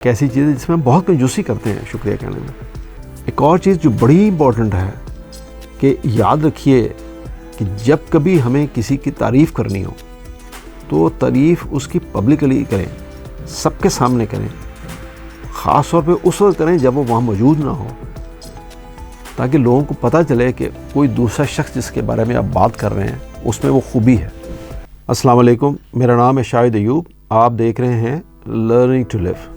ایسی چیز ہے جس میں ہم بہت کنجوسی کرتے ہیں شکریہ کہنے میں. ایک اور چیز جو بڑی امپورٹنٹ ہے کہ یاد رکھیے کہ جب کبھی ہمیں کسی کی تعریف کرنی ہو تو تعریف اس کی پبلکلی کریں, سب کے سامنے کریں, خاص طور پہ اس وقت کریں جب وہ وہاں موجود نہ ہو, تاکہ لوگوں کو پتہ چلے کہ کوئی دوسرا شخص جس کے بارے میں آپ بات کر رہے ہیں اس میں وہ خوبی ہے. السلام علیکم, میرا نام ہے شاہد ایوب, آپ دیکھ رہے ہیں لرننگ ٹو لیو.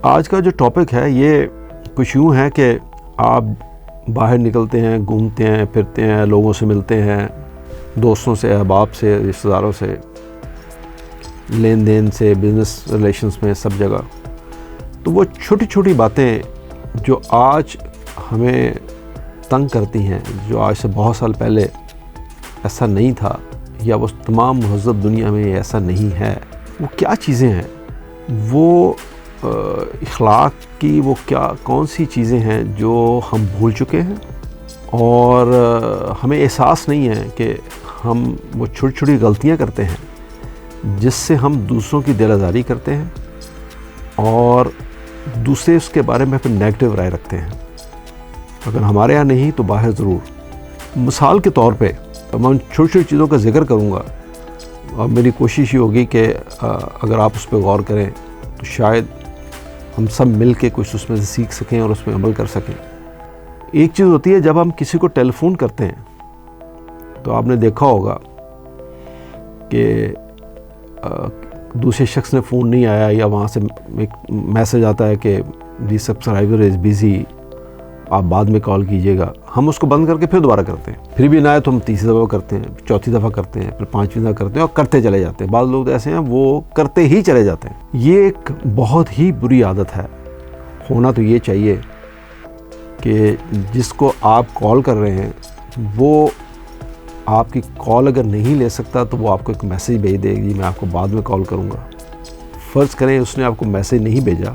آج کا جو ٹاپک ہے یہ کچھ یوں ہے کہ آپ باہر نکلتے ہیں, گھومتے ہیں, پھرتے ہیں, لوگوں سے ملتے ہیں, دوستوں سے, احباب سے, رشتہ داروں سے, لین دین سے, بزنس ریلیشنز میں, سب جگہ. تو وہ چھوٹی چھوٹی باتیں جو آج ہمیں تنگ کرتی ہیں, جو آج سے بہت سال پہلے ایسا نہیں تھا, یا وہ تمام مہذب دنیا میں ایسا نہیں ہے, وہ کیا چیزیں ہیں؟ وہ اخلاق کی وہ کون سی چیزیں ہیں جو ہم بھول چکے ہیں اور ہمیں احساس نہیں ہے کہ ہم وہ چھوٹی چھوٹی غلطیاں کرتے ہیں جس سے ہم دوسروں کی دل آزاری کرتے ہیں اور دوسرے اس کے بارے میں پھر نیگیٹو رائے رکھتے ہیں. اگر ہمارے یہاں نہیں تو باہر ضرور. مثال کے طور پہ میں ان چھوٹی چھوٹی چیزوں کا ذکر کروں گا اور میری کوشش یہ ہوگی کہ اگر آپ اس پہ غور کریں تو شاید ہم سب مل کے کچھ اس میں سے سیکھ سکیں اور اس میں عمل کر سکیں. ایک چیز ہوتی ہے جب ہم کسی کو ٹیلی فون کرتے ہیں تو آپ نے دیکھا ہوگا کہ دوسرے شخص نے فون نہیں آیا یا وہاں سے ایک میسج آتا ہے کہ دی سبسکرائبر از بیزی, آپ بعد میں کال کیجیے گا. ہم اس کو بند کر کے پھر دوبارہ کرتے ہیں, پھر بھی نہ آئے تو ہم تیسری دفعہ کرتے ہیں, چوتھی دفعہ کرتے ہیں, پھر پانچویں دفعہ کرتے ہیں اور کرتے چلے جاتے ہیں. بعض لوگ ایسے ہیں وہ کرتے ہی چلے جاتے ہیں. یہ ایک بہت ہی بری عادت ہے. ہونا تو یہ چاہیے کہ جس کو آپ کال کر رہے ہیں وہ آپ کی کال اگر نہیں لے سکتا تو وہ آپ کو ایک میسیج بھیج دے گی, میں آپ کو بعد میں کال کروں گا. فرض کریں اس نے آپ کو میسیج نہیں بھیجا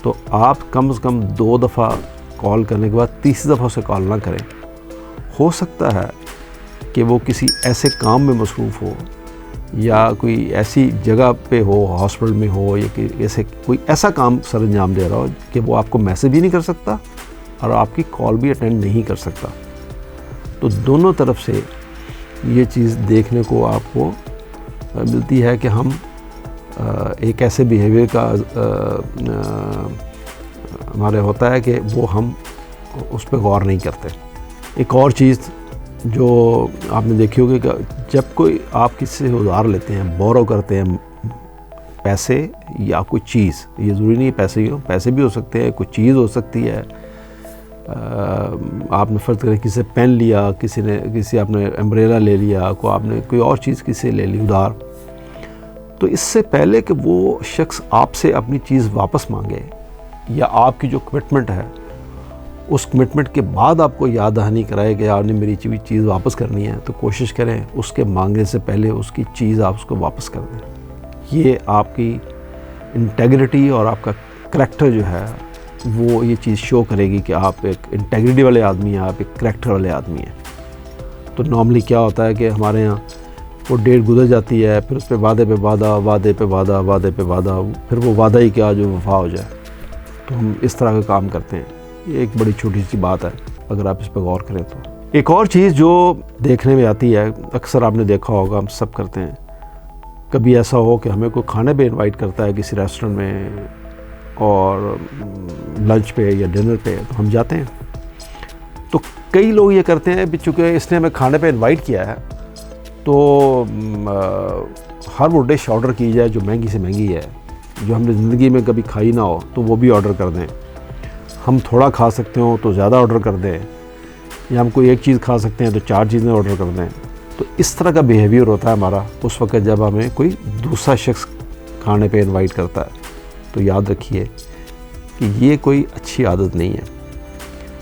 تو آپ کم از کم 2 دفعہ کال کرنے کے بعد تیسری دفعہ اسے کال نہ کریں. ہو سکتا ہے کہ وہ کسی ایسے کام میں مصروف ہو یا کوئی ایسی جگہ پہ ہو, ہاسپٹل میں ہو, یا کہ ایسے کوئی ایسا کام سر انجام دے رہا ہو کہ وہ آپ کو میسیج بھی نہیں کر سکتا اور آپ کی کال بھی اٹینڈ نہیں کر سکتا. تو دونوں طرف سے یہ چیز دیکھنے کو آپ کو ملتی ہے کہ ہم ایک ایسے بیہیویئر کا ہمارے ہوتا ہے کہ وہ ہم اس پہ غور نہیں کرتے. ایک اور چیز جو آپ نے دیکھی ہوگی کہ جب کوئی آپ کسی سے ادھار لیتے ہیں, بورو کرتے ہیں پیسے یا کوئی چیز, یہ ضروری نہیں پیسے ہی ہو, پیسے بھی ہو سکتے ہیں, کوئی چیز ہو سکتی ہے. آپ نے فرض کریں کسی سے پین لیا, کسی آپ نے امبریلا لے لیا, آپ نے کوئی اور چیز کسی سے لے لی ادھار, تو اس سے پہلے کہ وہ شخص آپ سے اپنی چیز واپس مانگے یا آپ کی جو کمٹمنٹ ہے اس کمٹمنٹ کے بعد آپ کو یاد دہانی کرائے کہ آپ نے میری چیز واپس کرنی ہے, تو کوشش کریں اس کے مانگنے سے پہلے اس کی چیز آپ اس کو واپس کر دیں. یہ آپ کی انٹیگریٹی اور آپ کا کریکٹر جو ہے وہ یہ چیز شو کرے گی کہ آپ ایک انٹیگریٹی والے آدمی ہیں, آپ ایک کریکٹر والے آدمی ہیں. تو نارملی کیا ہوتا ہے کہ ہمارے ہاں وہ ڈیٹ گزر جاتی ہے, پھر اس پہ وعدے پہ وعدہ, وعدے پہ وعدہ, وعدے پہ وعدہ, پھر وہ وعدہ ہی کیا جو وفا ہو جائے. تو ہم اس طرح کا کام کرتے ہیں. یہ ایک بڑی چھوٹی سی بات ہے اگر آپ اس پہ غور کریں تو. ایک اور چیز جو دیکھنے میں آتی ہے, اکثر آپ نے دیکھا ہوگا, ہم سب کرتے ہیں, کبھی ایسا ہو کہ ہمیں کوئی کھانے پہ انوائٹ کرتا ہے کسی ریسٹورنٹ میں اور لنچ پہ یا ڈنر پہ, تو ہم جاتے ہیں. تو کئی لوگ یہ کرتے ہیں چونکہ اس نے ہمیں کھانے پہ انوائٹ کیا ہے تو ہر وہ ڈش آرڈر کی جائے جو مہنگی سے مہنگی ہے, جو ہم نے زندگی میں کبھی کھائی نہ ہو تو وہ بھی آرڈر کر دیں. ہم تھوڑا کھا سکتے ہوں تو زیادہ آرڈر کر دیں, یا ہم کوئی ایک چیز کھا سکتے ہیں تو 4 چیزیں آرڈر کر دیں. تو اس طرح کا بیہیویئر ہوتا ہے ہمارا اس وقت جب ہمیں کوئی دوسرا شخص کھانے پہ انوائٹ کرتا ہے. تو یاد رکھیے کہ یہ کوئی اچھی عادت نہیں ہے.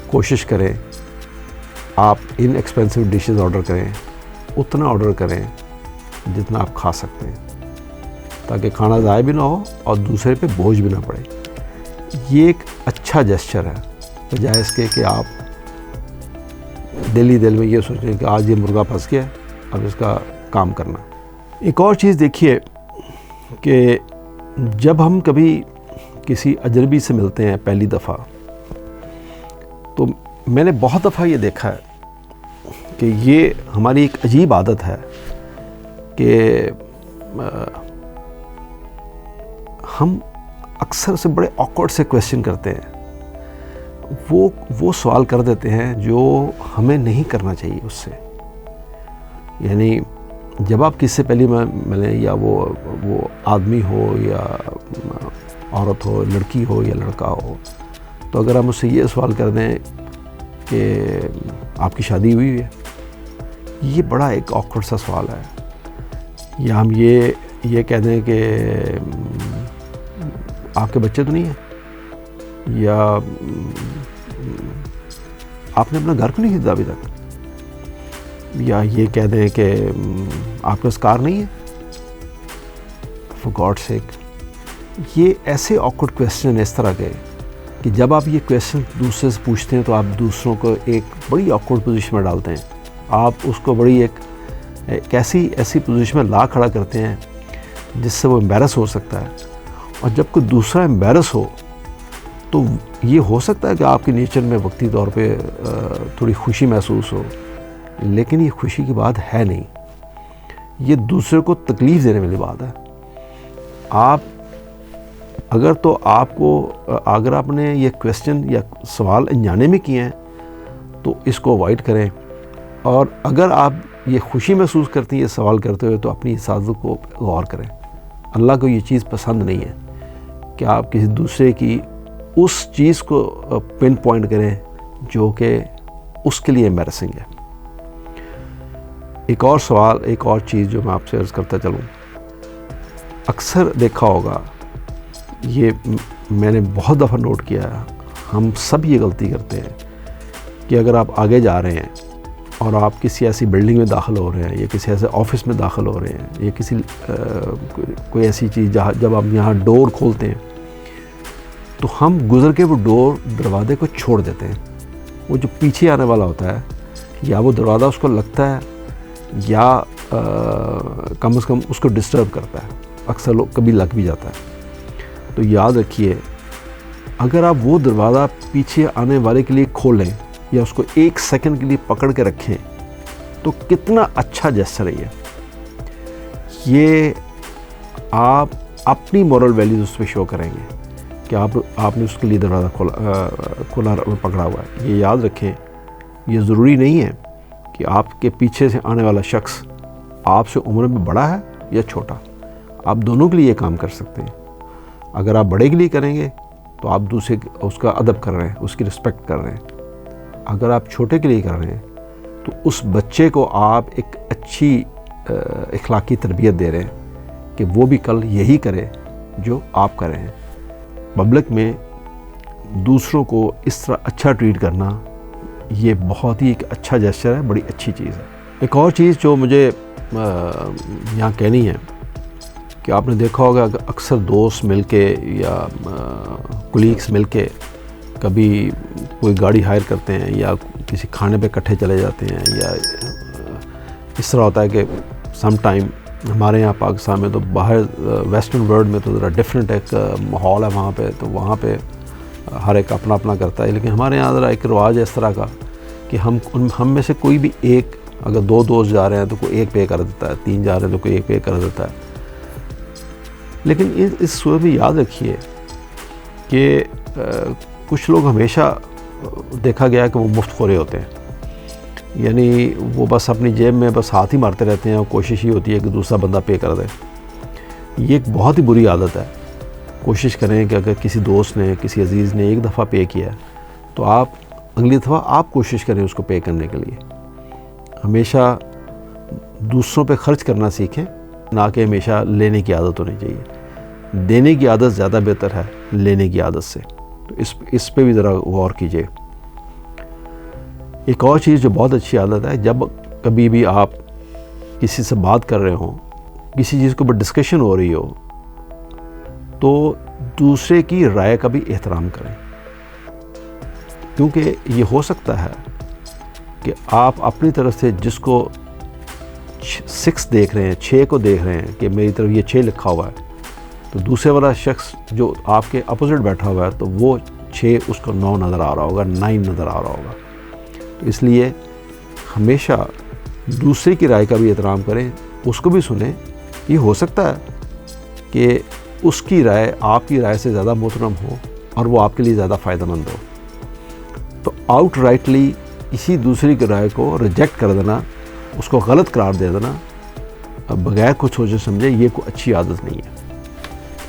کوشش کریں آپ ان ایکسپینسو ڈشز آرڈر کریں, اتنا آرڈر کریں جتنا آپ کھا سکتے ہیں, تاکہ کھانا ضائع بھی نہ ہو اور دوسرے پہ بوجھ بھی نہ پڑے. یہ ایک اچھا جیسچر ہے, بجائے اس کے کہ آپ دل ہی دل میں یہ سوچیں کہ آج یہ مرغا پھنس گیا, اب اس کا کام کرنا. ایک اور چیز دیکھیے کہ جب ہم کبھی کسی اجنبی سے ملتے ہیں پہلی دفعہ، تو میں نے بہت دفعہ یہ دیکھا ہے کہ یہ ہماری ایک عجیب عادت ہے کہ ہم اکثر سے بڑے آکورڈ سے کویسچن کرتے ہیں. وہ سوال کر دیتے ہیں جو ہمیں نہیں کرنا چاہیے اس سے. یعنی جب آپ کس سے پہلی ملیں، یا وہ آدمی ہو یا عورت ہو، لڑکی ہو یا لڑکا ہو، تو اگر ہم اس سے یہ سوال کر دیں کہ آپ کی شادی ہوئی ہے، یہ بڑا ایک آکورڈ سا سوال ہے. یا ہم یہ کہہ دیں کہ آپ کے بچے تو نہیں ہیں، یا آپ نے اپنا گھر کیوں نہیں خریدا ابھی تک، یا یہ کہہ دیں کہ آپ کے پاس کار نہیں ہے. فار گاڈ سیک، یہ ایسے آکورڈ کویسچن اس طرح کے کہ جب آپ یہ کویسچن دوسرے سے پوچھتے ہیں تو آپ دوسروں کو ایک بڑی آکورڈ پوزیشن میں ڈالتے ہیں. آپ اس کو بڑی ایک ایسی پوزیشن میں لا کھڑا کرتے ہیں جس سے وہ امبیرس ہو سکتا ہے. اور جب کوئی دوسرا امبیرس ہو تو یہ ہو سکتا ہے کہ آپ کے نیچر میں وقتی طور پہ تھوڑی خوشی محسوس ہو، لیکن یہ خوشی کی بات ہے نہیں، یہ دوسرے کو تکلیف دینے والی بات ہے. اگر آپ نے یہ کویسچن یا سوال انجانے میں کیے ہیں تو اس کو اوائڈ کریں. اور اگر آپ یہ خوشی محسوس کرتے ہیں یہ سوال کرتے ہوئے، تو اپنی حفاظت کو غور کریں. اللہ کو یہ چیز پسند نہیں ہے کہ آپ کسی دوسرے کی اس چیز کو پن پوائنٹ کریں جو کہ اس کے لیے امبیرسنگ ہے. ایک اور چیز جو میں آپ سے عرض کرتا چلوں، اکثر دیکھا ہوگا، یہ میں نے بہت دفعہ نوٹ کیا ہے، ہم سب یہ غلطی کرتے ہیں کہ اگر آپ آگے جا رہے ہیں اور آپ کسی ایسی بلڈنگ میں داخل ہو رہے ہیں، یا کسی ایسے آفس میں داخل ہو رہے ہیں، یا کسی کوئی ایسی چیز جب آپ یہاں ڈور کھولتے ہیں تو ہم گزر کے وہ دروازے کو چھوڑ دیتے ہیں. وہ جو پیچھے آنے والا ہوتا ہے، یا وہ دروازہ اس کو لگتا ہے یا کم از کم اس کو ڈسٹرب کرتا ہے. اکثر لوگ کبھی لگ بھی جاتا ہے. تو یاد رکھیے، اگر آپ وہ دروازہ پیچھے آنے والے کے لیے کھولیں یا اس کو 1 سیکنڈ کے لیے پکڑ کے رکھیں تو کتنا اچھا جیسچر ہے یہ آپ اپنی مورل ویلیوز اس پہ شو کریں گے کہ آپ نے اس کے لیے دروازہ کھولا پکڑا ہوا ہے. یہ یاد رکھیں، یہ ضروری نہیں ہے کہ آپ کے پیچھے سے آنے والا شخص آپ سے عمر میں بڑا ہے یا چھوٹا. آپ دونوں کے لیے یہ کام کر سکتے ہیں. اگر آپ بڑے کے لیے کریں گے تو آپ دوسرے اس کا ادب کر رہے ہیں، اس کی رسپیکٹ کر رہے ہیں. اگر آپ چھوٹے کے لیے کر رہے ہیں تو اس بچے کو آپ ایک اچھی اخلاقی تربیت دے رہے ہیں کہ وہ بھی کل یہی کرے جو آپ کر رہے ہیں. پبلک میں دوسروں کو اس طرح اچھا ٹریٹ کرنا یہ بہت ہی ایک اچھا جیسچر ہے، بڑی اچھی چیز ہے. ایک اور چیز جو مجھے یہاں کہنی ہے کہ آپ نے دیکھا ہوگا کہ اکثر دوست مل کے یا کولیگس مل کے کبھی کوئی گاڑی ہائر کرتے ہیں یا کسی کھانے پہ اکٹھے چلے جاتے ہیں، یا اس طرح ہوتا ہے کہ سم ٹائم ہمارے یہاں پاکستان میں تو باہر ویسٹرن ورلڈ میں تو ذرا ڈفرینٹ ایک ماحول ہے وہاں پہ، تو وہاں پہ ہر ایک اپنا اپنا کرتا ہے. لیکن ہمارے یہاں ذرا ایک رواج ہے اس طرح کا کہ ہم میں سے کوئی بھی ایک، اگر 2 دوست جا رہے ہیں تو کوئی ایک پے کر دیتا ہے، 3 جا رہے ہیں تو کوئی ایک پے کر دیتا ہے. لیکن اس صورت میں یاد رکھیے کہ کچھ لوگ ہمیشہ دیکھا گیا کہ وہ مفت خورے ہوتے ہیں. یعنی وہ بس اپنی جیب میں بس ہاتھ ہی مارتے رہتے ہیں اور کوشش ہی ہوتی ہے کہ دوسرا بندہ پے کر دے. یہ ایک بہت ہی بری عادت ہے. کوشش کریں کہ اگر کسی دوست نے، کسی عزیز نے ایک دفعہ پے کیا تو آپ اگلی دفعہ آپ کوشش کریں اس کو پے کرنے کے لیے. ہمیشہ دوسروں پہ خرچ کرنا سیکھیں، نہ کہ ہمیشہ لینے کی عادت ہونی چاہیے. دینے کی عادت زیادہ بہتر ہے لینے کی عادت سے. تو اس پہ بھی ذرا غور کیجیے. ایک اور چیز جو بہت اچھی عادت ہے، جب کبھی بھی آپ کسی سے بات کر رہے ہوں، کسی چیز کے اوپر ڈسکشن ہو رہی ہو، تو دوسرے کی رائے کا بھی احترام کریں. کیونکہ یہ ہو سکتا ہے کہ آپ اپنی طرف سے جس کو 6 دیکھ رہے ہیں، 6 کو دیکھ رہے ہیں کہ میری طرف یہ 6 لکھا ہوا ہے، تو دوسرے والا شخص جو آپ کے اپوزٹ بیٹھا ہوا ہے تو وہ 6 اس کو 9 نظر آ رہا ہوگا، 9 نظر آ رہا ہوگا. تو اس لیے ہمیشہ دوسرے کی رائے کا بھی احترام کریں، اس کو بھی سنیں. یہ ہو سکتا ہے کہ اس کی رائے آپ کی رائے سے زیادہ محترم ہو اور وہ آپ کے لیے زیادہ فائدہ مند ہو. تو آؤٹ رائٹلی کسی دوسری کی رائے کو ریجیکٹ کر دینا، اس کو غلط قرار دے دینا بغیر کچھ سوچے سمجھے، یہ کوئی اچھی عادت نہیں ہے.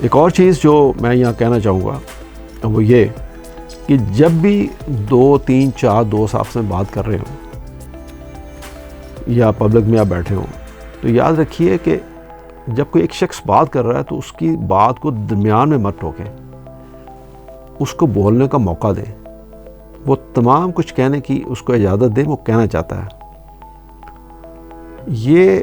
ایک اور چیز جو میں یہاں کہنا چاہوں گا وہ یہ کہ جب بھی 2 3 4 دوست آپس میں بات کر رہے ہوں یا پبلک میں آپ بیٹھے ہوں تو یاد رکھیے کہ جب کوئی ایک شخص بات کر رہا ہے تو اس کی بات کو درمیان میں مت ٹوکیں، اس کو بولنے کا موقع دیں. وہ تمام کچھ کہنے کی اس کو اجازت دیں، وہ کہنا چاہتا ہے. یہ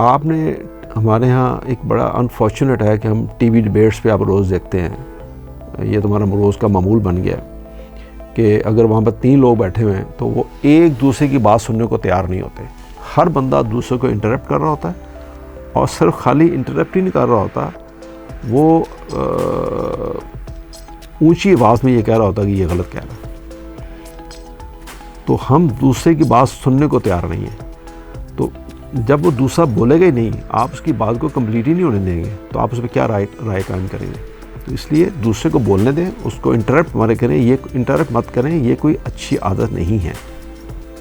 آپ نے ہمارے ہاں ایک بڑا انفارچونیٹ ہے کہ ہم ٹی وی ڈیبیٹس پہ آپ روز دیکھتے ہیں، یہ تمہارا روز کا معمول بن گیا کہ اگر وہاں پر 3 لوگ بیٹھے ہوئے ہیں تو وہ ایک دوسرے کی بات سننے کو تیار نہیں ہوتے. ہر بندہ دوسرے کو انٹرپٹ کر رہا ہوتا ہے، اور صرف خالی انٹرپٹ ہی نہیں کر رہا ہوتا، وہ اونچی آواز میں یہ کہہ رہا ہوتا ہے کہ یہ غلط کہہ رہا ہے. تو ہم دوسرے کی بات سننے کو تیار نہیں ہیں. تو جب وہ دوسرا بولے گا ہی نہیں، آپ اس کی بات کو کمپلیٹ ہی نہیں ہونے دیں گے، تو آپ اس پہ کیا رائے قائم کریں گے؟ تو اس لیے دوسرے کو بولنے دیں، اس کو انٹرپٹ مت کریں، یہ کوئی اچھی عادت نہیں ہے.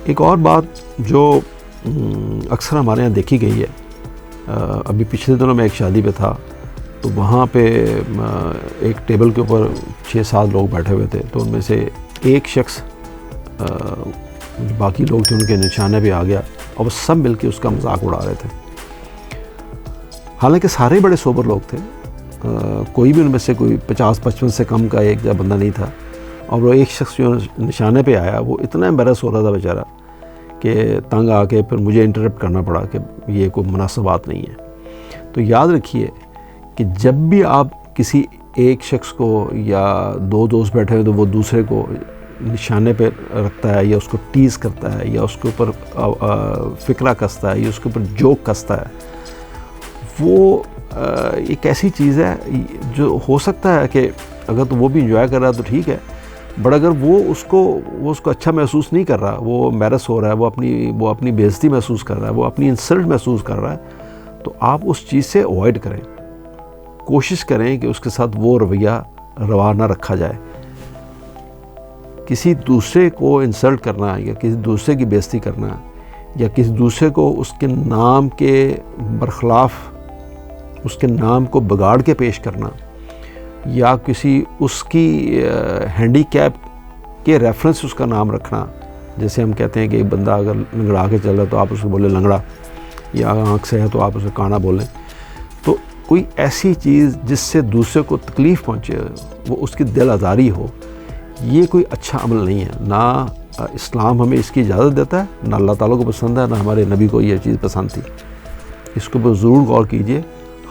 ایک اور بات جو اکثر ہمارے یہاں دیکھی گئی ہے، ابھی پچھلے دنوں میں ایک شادی پہ تھا تو وہاں پہ ایک ٹیبل کے اوپر 6-7 لوگ بیٹھے ہوئے تھے. تو ان میں سے ایک شخص باقی لوگ جو ان کے نشانے پہ آ گیا اور وہ سب مل کے اس کا مذاق اڑا رہے تھے. حالانکہ سارے بڑے سوبر لوگ تھے، کوئی بھی ان میں سے کوئی 50-55 سے کم کا ایک بندہ نہیں تھا. اور وہ ایک شخص جو نشانے پہ آیا وہ اتنا ایمبیرس ہو رہا تھا بیچارہ کہ تنگ آ کے پھر مجھے انٹرپٹ کرنا پڑا کہ یہ کوئی مناسب بات نہیں ہے. تو یاد رکھیے کہ جب بھی آپ کسی ایک شخص کو یا 2 دوست بیٹھے ہیں تو وہ دوسرے کو نشانے پہ رکھتا ہے یا اس کو ٹیز کرتا ہے یا اس کے اوپر فکرہ کستا ہے یا اس کے اوپر جوک کستا ہے، وہ ایک ایسی چیز ہے جو ہو سکتا ہے کہ اگر تو وہ بھی انجوائے کر رہا ہے تو ٹھیک ہے، بٹ اگر وہ اس کو اچھا محسوس نہیں کر رہا، وہ ایمبیرس ہو رہا ہے، وہ اپنی بے عزتی محسوس کر رہا ہے، وہ اپنی انسلٹ محسوس کر رہا ہے، تو آپ اس چیز سے اوائڈ کریں. کوشش کریں کہ اس کے ساتھ وہ رویہ روا نہ رکھا جائے. کسی دوسرے کو انسلٹ کرنا یا کسی دوسرے کی بے عزتی کرنا یا کسی دوسرے کو اس کے نام کے برخلاف اس کے نام کو بگاڑ کے پیش کرنا یا کسی اس کی ہینڈی کیپ کے ریفرنس اس کا نام رکھنا، جیسے ہم کہتے ہیں کہ ایک بندہ اگر لنگڑا کے چل رہا ہے تو آپ اس کو بولے لنگڑا، یا آنکھ سے ہے تو آپ اسے کانا بولیں. تو کوئی ایسی چیز جس سے دوسرے کو تکلیف پہنچے، وہ اس کی دل آزاری ہو، یہ کوئی اچھا عمل نہیں ہے. نہ اسلام ہمیں اس کی اجازت دیتا ہے، نہ اللہ تعالیٰ کو پسند ہے، نہ ہمارے نبی کو یہ چیز پسند تھی. اس کے اوپر ضرور غور کیجئے.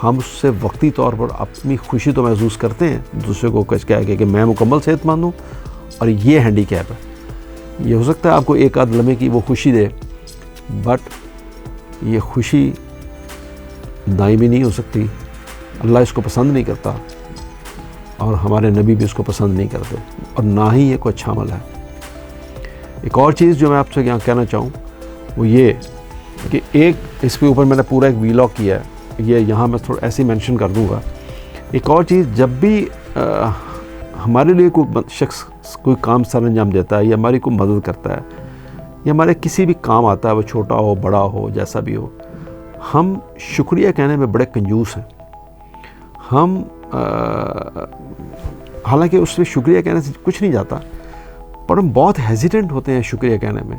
ہم اس سے وقتی طور پر اپنی خوشی تو محسوس کرتے ہیں، دوسرے کو کہہ کے کہ میں مکمل صحت مند ہوں اور یہ ہینڈی کیپ ہے. یہ ہو سکتا ہے آپ کو ایک آدھ لمحے کی وہ خوشی دے، بٹ یہ خوشی دائمی نہیں ہو سکتی. اللہ اس کو پسند نہیں کرتا اور ہمارے نبی بھی اس کو پسند نہیں کرتے، اور نہ ہی یہ کوئی اچھا عمل ہے. ایک اور چیز جو میں آپ سے یہاں کہنا چاہوں وہ یہ کہ اس کے اوپر میں نے پورا ایک ویلاگ کیا ہے، یہ یہاں میں تھوڑا ایسے مینشن کر دوں گا. ایک اور چیز، جب بھی ہمارے لیے کوئی شخص کوئی کام سر انجام دیتا ہے یا ہماری کوئی مدد کرتا ہے یا ہمارے کسی بھی کام آتا ہے، وہ چھوٹا ہو بڑا ہو جیسا بھی ہو، ہم شکریہ کہنے میں بڑے کنجوس ہیں. ہم حالانکہ اس سے شکریہ کہنے سے کچھ نہیں جاتا، پر ہم بہت ہیزیٹنٹ ہوتے ہیں شکریہ کہنے میں.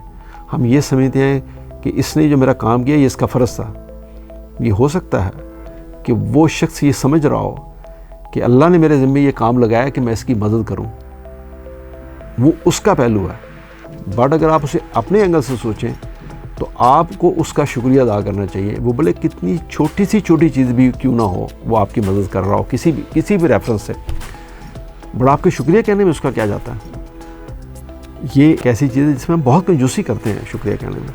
ہم یہ سمجھتے ہیں کہ اس نے جو میرا کام کیا یہ اس کا فرض تھا. یہ ہو سکتا ہے کہ وہ شخص یہ سمجھ رہا ہو کہ اللہ نے میرے ذمہ یہ کام لگایا کہ میں اس کی مدد کروں، وہ اس کا پہلو ہے. بٹ اگر آپ اسے اپنے اینگل سے سوچیں تو آپ کو اس کا شکریہ ادا کرنا چاہیے. وہ بھلے کتنی چھوٹی چیز بھی کیوں نہ ہو، وہ آپ کی مدد کر رہا ہو کسی بھی ریفرنس سے، بٹ آپ کے شکریہ کہنے میں اس کا کیا جاتا ہے. یہ ایک ایسی چیز ہے جس میں ہم بہت کنجوسی کرتے ہیں شکریہ کہنے میں.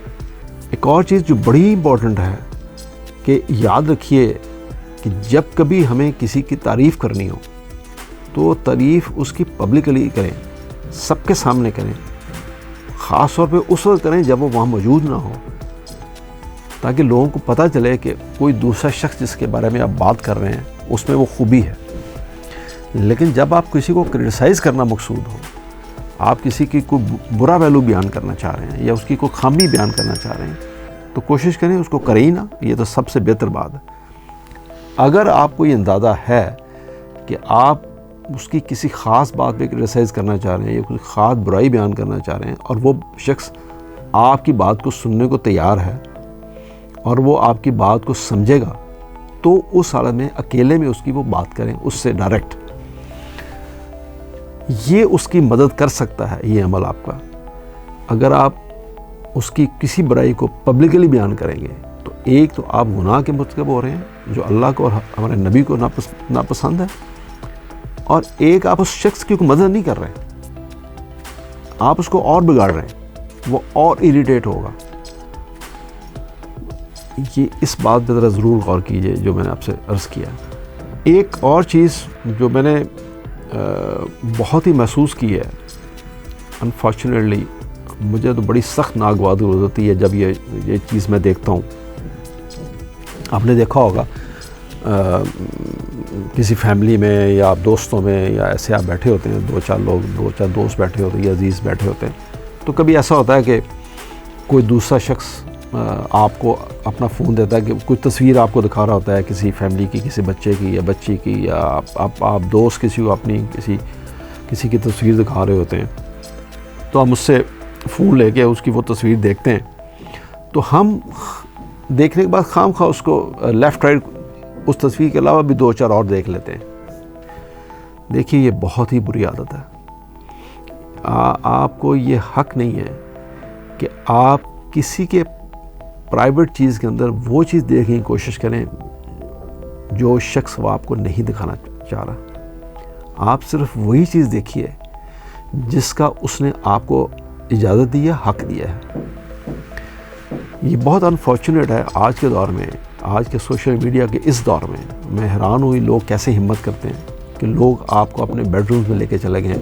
ایک اور چیز جو بڑی امپورٹنٹ ہے کہ یاد رکھیے کہ جب کبھی ہمیں کسی کی تعریف کرنی ہو تو تعریف اس کی پبلکلی کریں، سب کے سامنے کریں، خاص طور پہ اس وقت کریں جب وہ وہاں موجود نہ ہو، تاکہ لوگوں کو پتہ چلے کہ کوئی دوسرا شخص جس کے بارے میں آپ بات کر رہے ہیں اس میں وہ خوبی ہے۔ لیکن جب آپ کسی کو کرٹیسائز کرنا مقصود ہو، آپ کسی کی کوئی برا پہلو بیان کرنا چاہ رہے ہیں یا اس کی کوئی خامی بیان کرنا چاہ رہے ہیں تو کوشش کریں اس کو کریں ہی نہ، یہ تو سب سے بہتر بات ہے۔ اگر آپ کو یہ اندازہ ہے کہ آپ اس کی کسی خاص بات پہ کرٹیسائز کرنا چاہ رہے ہیں یا کوئی خاص برائی بیان کرنا چاہ رہے ہیں اور وہ شخص آپ کی بات کو سننے کو تیار ہے اور وہ آپ کی بات کو سمجھے گا تو اس حالت میں اکیلے میں اس کی وہ بات کریں، اس سے ڈائریکٹ۔ یہ اس کی مدد کر سکتا ہے یہ عمل آپ کا۔ اگر آپ اس کی کسی برائی کو پبلکلی بیان کریں گے تو ایک تو آپ گناہ کے مرتکب ہو رہے ہیں جو اللہ کو اور ہمارے نبی کو ناپسند ہے، اور ایک آپ اس شخص کی کوئی مدد نہیں کر رہے ہیں، آپ اس کو اور بگاڑ رہے ہیں، وہ اور اریٹیٹ ہوگا۔ یہ اس بات پہ ذرا ضرور غور کیجئے جو میں نے آپ سے عرض کیا۔ ایک اور چیز جو میں نے بہت ہی محسوس کی ہے، انفارچونیٹلی مجھے تو بڑی سخت ناگوار ہوتی ہے جب یہ چیز میں دیکھتا ہوں۔ آپ نے دیکھا ہوگا کسی فیملی میں یا دوستوں میں یا ایسے آپ بیٹھے ہوتے ہیں، دو چار دوست بیٹھے ہوتے ہیں یا عزیز بیٹھے ہوتے ہیں، تو کبھی ایسا ہوتا ہے کہ کوئی دوسرا شخص آپ کو اپنا فون دیتا ہے کہ کوئی تصویر آپ کو دکھا رہا ہوتا ہے کسی فیملی کی، کسی بچے کی یا بچی کی، یا آپ دوست کسی کو اپنی کسی کی تصویر دکھا رہے ہوتے ہیں، تو ہم اس سے فون لے کے اس کی وہ تصویر دیکھتے ہیں، تو ہم دیکھنے کے بعد خام خواہ اس کو لیفٹ رائٹ اس تصویر کے علاوہ بھی دو چار اور دیکھ لیتے ہیں۔ دیکھیے یہ بہت ہی بری عادت ہے۔ آپ کو یہ حق نہیں ہے کہ آپ کسی کے پرائیویٹ چیز کے اندر وہ چیز دیکھنے کی کوشش کریں جو شخص وہ آپ کو نہیں دکھانا چاہ رہا۔ آپ صرف وہی چیز دیکھیے جس کا اس نے آپ کو اجازت دی ہے، حق دیا ہے۔ یہ بہت انفارچونیٹ ہے آج کے دور میں، آج کے سوشل میڈیا کے اس دور میں حیران ہوئی لوگ کیسے ہمت کرتے ہیں کہ لوگ آپ کو اپنے بیڈ رومز میں لے کے چلے گئے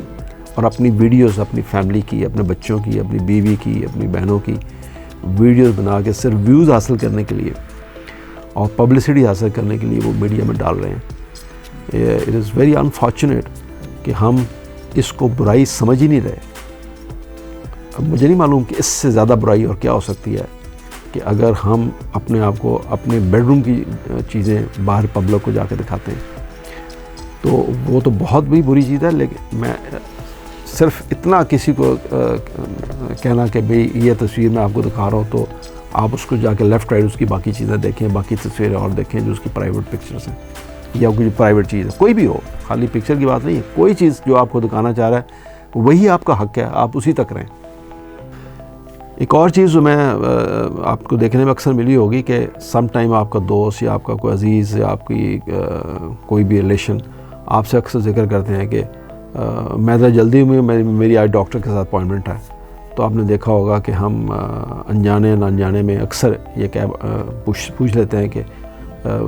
اور اپنی ویڈیوز اپنی فیملی کی، اپنے بچوں کی، اپنی بیوی کی، اپنی بہنوں کی ویڈیوز بنا کے صرف ویوز حاصل کرنے کے لیے اور پبلسٹی حاصل کرنے کے لیے وہ میڈیا میں ڈال رہے ہیں۔ اٹ از ویری انفارچونیٹ کہ ہم اس کو برائی سمجھ ہی نہیں رہے۔ اب مجھے نہیں معلوم کہ اس سے زیادہ برائی اور کیا ہو سکتی ہے کہ اگر ہم اپنے آپ کو اپنے بیڈ روم کی چیزیں باہر پبلک کو جا کے دکھاتے ہیں، تو وہ تو بہت بھی بری چیز ہے۔ لیکن میں صرف اتنا کسی کو کہنا کہ بھئی یہ تصویر میں آپ کو دکھا رہا ہوں تو آپ اس کو جا کے لیفٹ رائٹ اس کی باقی چیزیں دیکھیں، باقی تصویریں اور دیکھیں جو اس کی پرائیویٹ پکچرز ہیں یا کوئی پرائیویٹ چیز ہے، کوئی بھی ہو، خالی پکچر کی بات نہیں ہے، کوئی چیز جو آپ کو دکھانا چاہ رہا ہے وہی آپ کا حق ہے، آپ اسی تک رہیں۔ ایک اور چیز جو میں آپ کو دیکھنے میں اکثر ملی ہوگی کہ سم ٹائم آپ کا دوست یا آپ کا کوئی عزیز یا آپ کی کوئی بھی ریلیشن آپ سے اکثر ذکر کرتے ہیں کہ میں ذرا جلدی میں میری آئی ڈاکٹر کے ساتھ اپوائنٹمنٹ ہے، تو آپ نے دیکھا ہوگا کہ ہم انجانے نہ انجانے میں اکثر یہ پوچھ لیتے ہیں کہ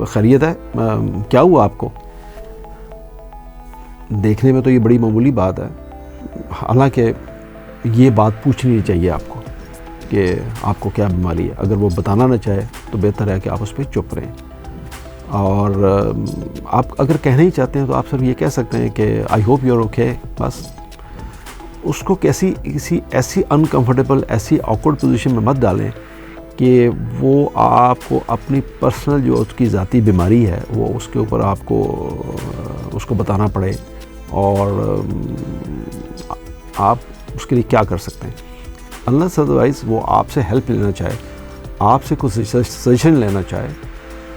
خیریت ہے، کیا ہوا آپ کو؟ دیکھنے میں تو یہ بڑی معمولی بات ہے، حالانکہ یہ بات پوچھنی نہیں چاہیے آپ کو کہ آپ کو کیا بیماری ہے۔ اگر وہ بتانا نہ چاہے تو بہتر ہے کہ آپ اس پہ چپ رہیں، اور آپ اگر کہنا ہی چاہتے ہیں تو آپ صرف یہ کہہ سکتے ہیں کہ I hope you are okay, بس۔ اس کو کسی ایسی انکمفرٹیبل، ایسی آکورڈ پوزیشن میں مت ڈالیں کہ وہ آپ کو اپنی پرسنل جو اس کی ذاتی بیماری ہے وہ اس کے اوپر آپ کو اس کو بتانا پڑے، اور آپ اس کے لیے کیا کر سکتے ہیں۔ انلیس ادروائز وہ آپ سے ہیلپ لینا چاہے، آپ سے کوئی سجیشن لینا چاہے،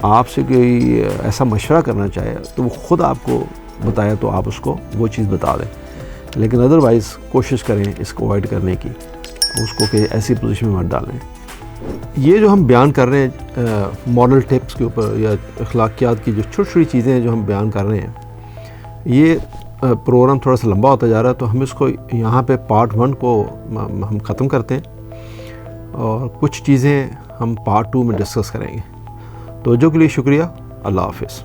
آپ سے کوئی ایسا مشورہ کرنا چاہے تو وہ خود آپ کو بتائے تو آپ اس کو وہ چیز بتا دیں، لیکن ادروائز کوشش کریں اس کو اوائڈ کرنے کی، اس کو کہ ایسی پوزیشن میں مت ڈالیں۔ یہ جو ہم بیان کر رہے ہیں مورل ٹپس کے اوپر یا اخلاقیات کی جو چھوٹی چھوٹی چیزیں جو ہم بیان کر رہے ہیں، یہ پروگرام تھوڑا سا لمبا ہوتا جا رہا ہے، تو ہم اس کو یہاں پہ پارٹ 1 کو ہم ختم کرتے ہیں، اور کچھ چیزیں ہم پارٹ 2 میں ڈسکس کریں گے. توجہ کے لیے شکریہ. اللہ حافظ.